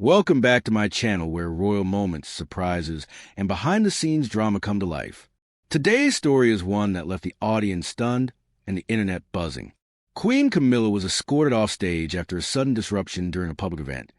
Welcome back to my channel where royal moments, surprises, and behind-the-scenes drama come to life. Today's story is one that left the audience stunned and the internet buzzing. Queen Camilla was escorted off stage after a sudden disruption during a public event,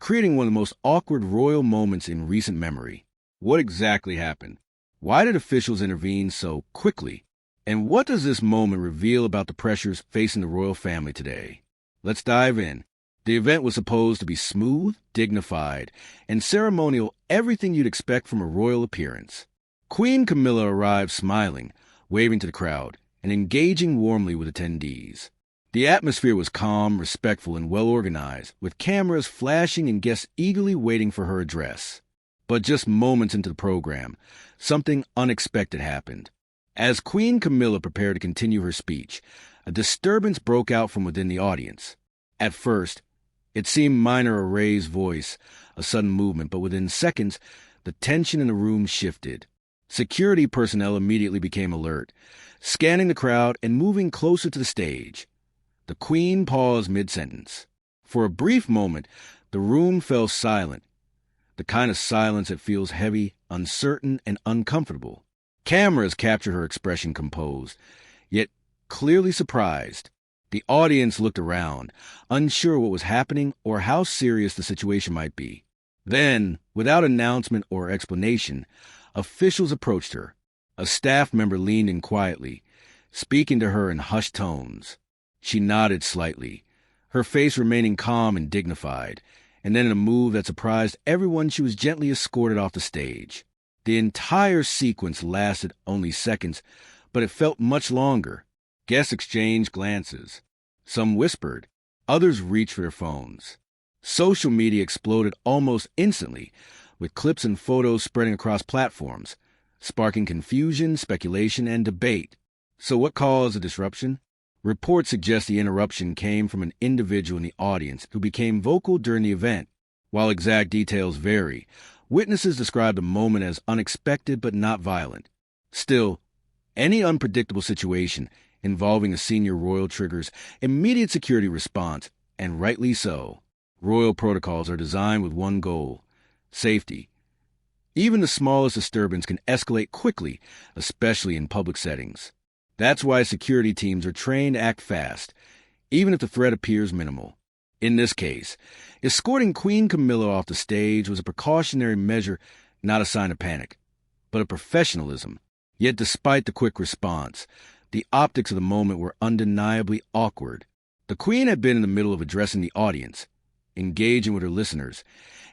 creating one of the most awkward royal moments in recent memory. What exactly happened? Why did officials intervene so quickly? And what does this moment reveal about the pressures facing the royal family today? Let's dive in. The event was supposed to be smooth, dignified, and ceremonial, everything you'd expect from a royal appearance. Queen Camilla arrived smiling, waving to the crowd, and engaging warmly with attendees. The atmosphere was calm, respectful, and well-organized, with cameras flashing and guests eagerly waiting for her address. But just moments into the program, something unexpected happened. As Queen Camilla prepared to continue her speech, a disturbance broke out from within the audience. At first, it seemed minor, a raised voice, a sudden movement, but within seconds, the tension in the room shifted. Security personnel immediately became alert, scanning the crowd and moving closer to the stage. The Queen paused mid-sentence. For a brief moment, the room fell silent, the kind of silence that feels heavy, uncertain, and uncomfortable. Cameras captured her expression composed, yet clearly surprised. The audience looked around, unsure what was happening or how serious the situation might be. Then, without announcement or explanation, officials approached her. A staff member leaned in quietly, speaking to her in hushed tones. She nodded slightly, her face remaining calm and dignified, and then in a move that surprised everyone, she was gently escorted off the stage. The entire sequence lasted only seconds, but it felt much longer. Guests exchanged glances. Some whispered. Others reached for their phones. Social media exploded almost instantly, with clips and photos spreading across platforms, sparking confusion, speculation, and debate. So what caused the disruption? Reports suggest the interruption came from an individual in the audience who became vocal during the event. While exact details vary, witnesses describe the moment as unexpected but not violent. Still, any unpredictable situation involving a senior royal triggers immediate security response, and rightly so. Royal protocols are designed with one goal: safety. Even the smallest disturbance can escalate quickly, especially in public settings. That's why security teams are trained to act fast, even if the threat appears minimal. In this case, escorting Queen Camilla off the stage was a precautionary measure, not a sign of panic, but of professionalism. Yet despite the quick response, the optics of the moment were undeniably awkward. The Queen had been in the middle of addressing the audience, engaging with her listeners,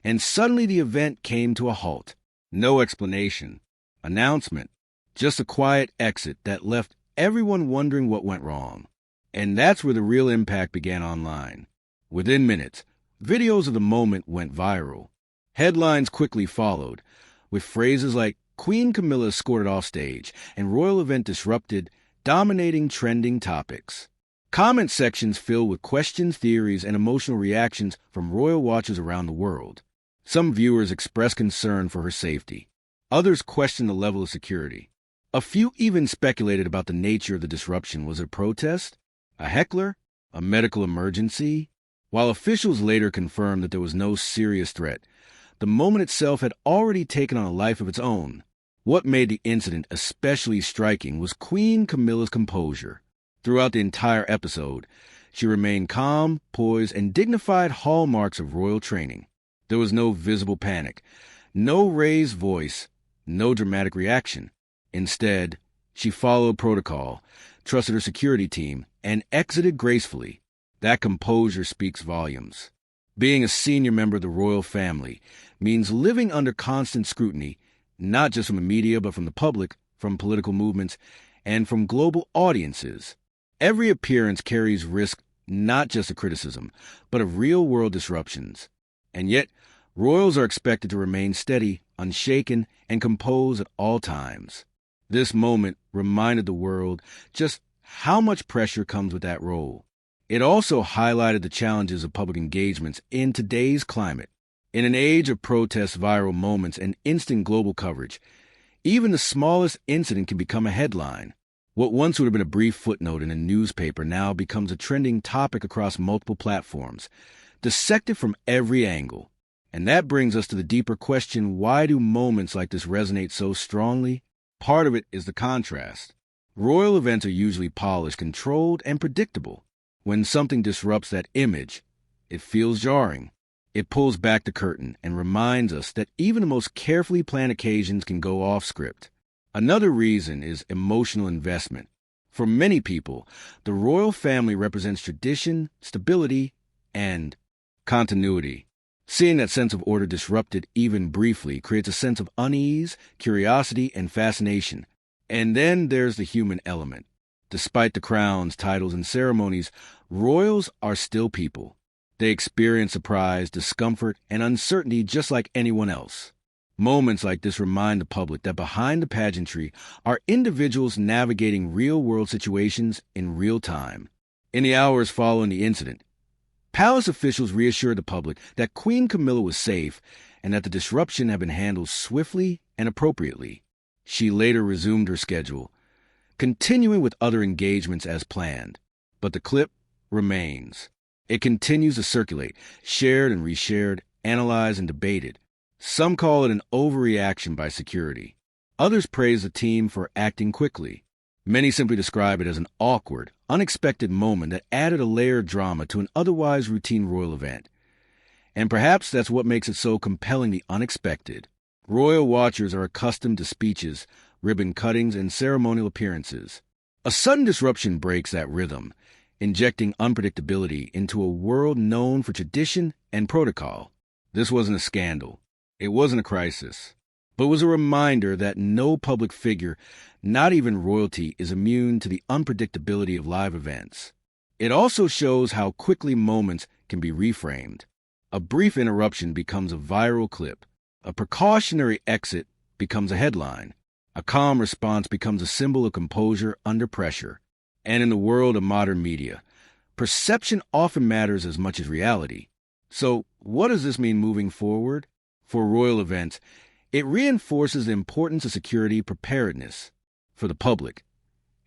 and suddenly the event came to a halt. No explanation, announcement, just a quiet exit that left everyone wondering what went wrong. And that's where the real impact began online. Within minutes, videos of the moment went viral. Headlines quickly followed, with phrases like "Queen Camilla escorted off stage" and "royal event disrupted" dominating trending topics. Comment sections filled with questions, theories, and emotional reactions from royal watchers around the world. Some viewers expressed concern for her safety. Others questioned the level of security. A few even speculated about the nature of the disruption. Was it a protest? A heckler? A medical emergency? While officials later confirmed that there was no serious threat, the moment itself had already taken on a life of its own. What made the incident especially striking was Queen Camilla's composure. Throughout the entire episode, she remained calm, poised, and dignified, hallmarks of royal training. There was no visible panic, no raised voice, no dramatic reaction. Instead, she followed protocol, trusted her security team, and exited gracefully. That composure speaks volumes. Being a senior member of the royal family means living under constant scrutiny, not just from the media, but from the public, from political movements, and from global audiences. Every appearance carries risk, not just of criticism, but of real-world disruptions. And yet, royals are expected to remain steady, unshaken, and composed at all times. This moment reminded the world just how much pressure comes with that role. It also highlighted the challenges of public engagements in today's climate. In an age of protests, viral moments, and instant global coverage, even the smallest incident can become a headline. What once would have been a brief footnote in a newspaper now becomes a trending topic across multiple platforms, dissected from every angle. And that brings us to the deeper question, why do moments like this resonate so strongly? Part of it is the contrast. Royal events are usually polished, controlled, and predictable. When something disrupts that image, it feels jarring. It pulls back the curtain and reminds us that even the most carefully planned occasions can go off script. Another reason is emotional investment. For many people, the royal family represents tradition, stability, and continuity. Seeing that sense of order disrupted even briefly creates a sense of unease, curiosity, and fascination. And then there's the human element. Despite the crowns, titles, and ceremonies, royals are still people. They experience surprise, discomfort, and uncertainty just like anyone else. Moments like this remind the public that behind the pageantry are individuals navigating real-world situations in real time. In the hours following the incident, palace officials reassured the public that Queen Camilla was safe and that the disruption had been handled swiftly and appropriately. She later resumed her schedule, continuing with other engagements as planned. But the clip remains. It continues to circulate, shared and reshared, analyzed and debated. Some call it an overreaction by security. Others praise the team for acting quickly. Many simply describe it as an awkward, unexpected moment that added a layer of drama to an otherwise routine royal event. And perhaps that's what makes it so compellingly unexpected. Royal watchers are accustomed to speeches, ribbon cuttings, and ceremonial appearances. A sudden disruption breaks that rhythm, injecting unpredictability into a world known for tradition and protocol. This wasn't a scandal. It wasn't a crisis. But was a reminder that no public figure, not even royalty, is immune to the unpredictability of live events. It also shows how quickly moments can be reframed. A brief interruption becomes a viral clip. A precautionary exit becomes a headline. A calm response becomes a symbol of composure under pressure. And in the world of modern media, perception often matters as much as reality. So, what does this mean moving forward? For royal events, it reinforces the importance of security preparedness. For the public,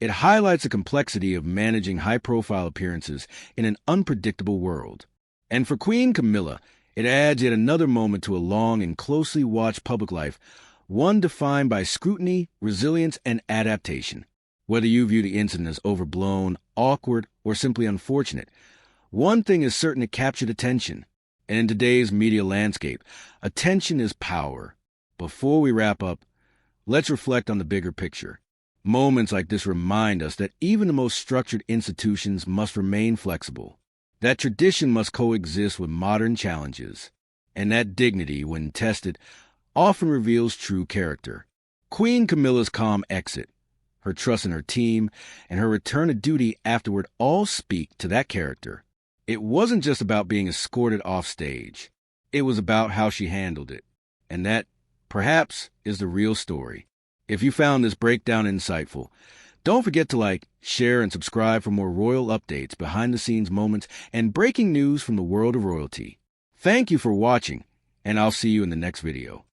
it highlights the complexity of managing high-profile appearances in an unpredictable world. And for Queen Camilla, it adds yet another moment to a long and closely watched public life, one defined by scrutiny, resilience, and adaptation. Whether you view the incident as overblown, awkward, or simply unfortunate, one thing is certain: it captured attention. And in today's media landscape, attention is power. Before we wrap up, let's reflect on the bigger picture. Moments like this remind us that even the most structured institutions must remain flexible, that tradition must coexist with modern challenges, and that dignity, when tested, often reveals true character. Queen Camilla's calm exit, her trust in her team, and her return to duty afterward all speak to that character. It wasn't just about being escorted off stage. It was about how she handled it. And that, perhaps, is the real story. If you found this breakdown insightful, don't forget to like, share, and subscribe for more royal updates, behind-the-scenes moments, and breaking news from the world of royalty. Thank you for watching, and I'll see you in the next video.